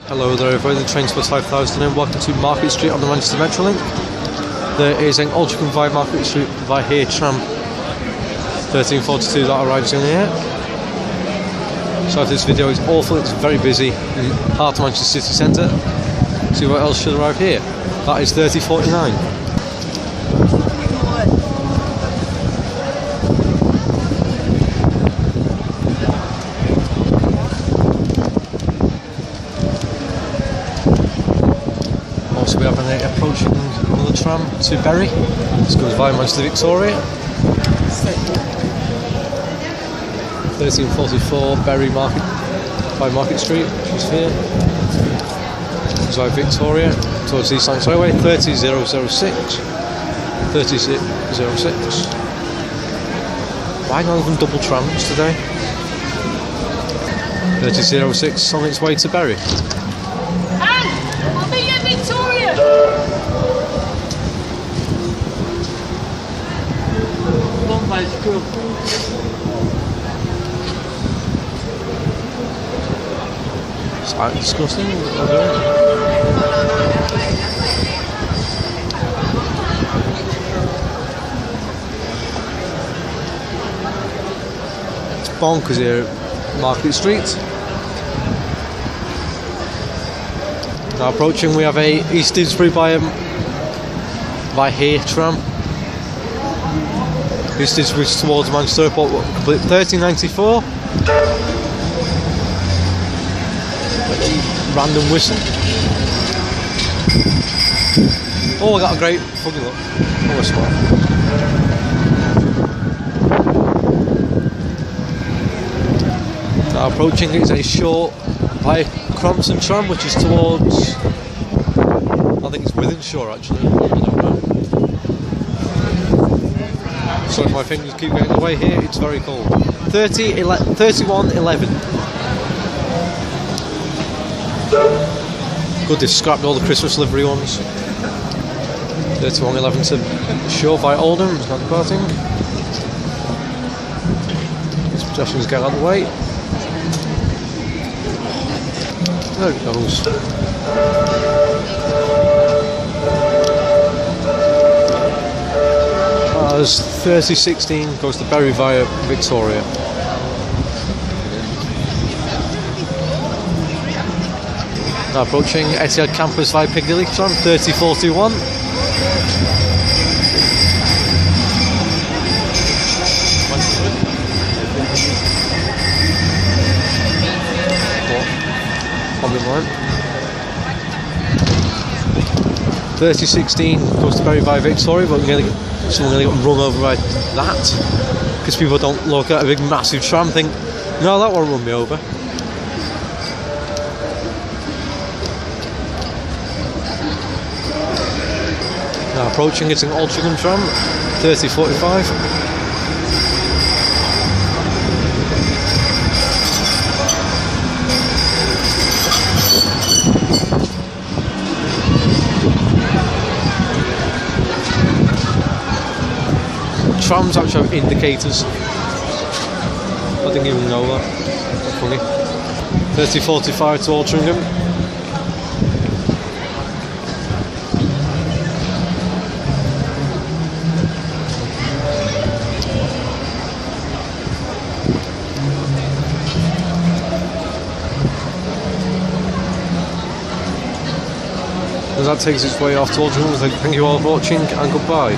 Hello there everybody, the Trains 5000 and welcome to Market Street on the Manchester Metrolink. There is an Ultra via Market Street via here tram 1342 that arrives in here. So if this video is awful, it's very busy in heart of Manchester city centre. See what else should arrive here. That is 3049. Also we have an approaching another tram to Bury. This goes via Manchester Victoria. 1344 Bury Market by Market Street, which is here. Goes via Victoria towards the East Lancs Highway. 30006. 3006. Why not even double trams today? 3006 on its way to Bury. It's quite disgusting. It's bonkers here at Market Street. Now approaching, we have a East Didsbury by here tram. East Didsbury towards Manchester Airport, 1394. Random whistle. Oh, I got a great funny look. Oh, a smart. Now approaching, it's a short by Crompton tram, which is towards, I think it's Withenshaw actually. I don't know. Sorry if my fingers keep getting away here, it's very cold. 3111. Good, they've scrapped all the Christmas livery ones. 3111 to Shaw by Oldham, it's not departing. These pedestrians get out of the way. There it goes. As 3016 goes to Bury via Victoria. Now approaching Etihad Campus via Piccadilly tram 3041. Probably more. 3016 goes to Bury via Victoria, but someone going to get run over by that because people don't look at a big massive tram and think, no, that won't run me over. Now approaching, it's an Ultra tram 3045. Trams actually have indicators. I didn't even know that. That's funny. 3045 to Altrincham. As that takes its way off to Altrincham, thank you all for watching and goodbye.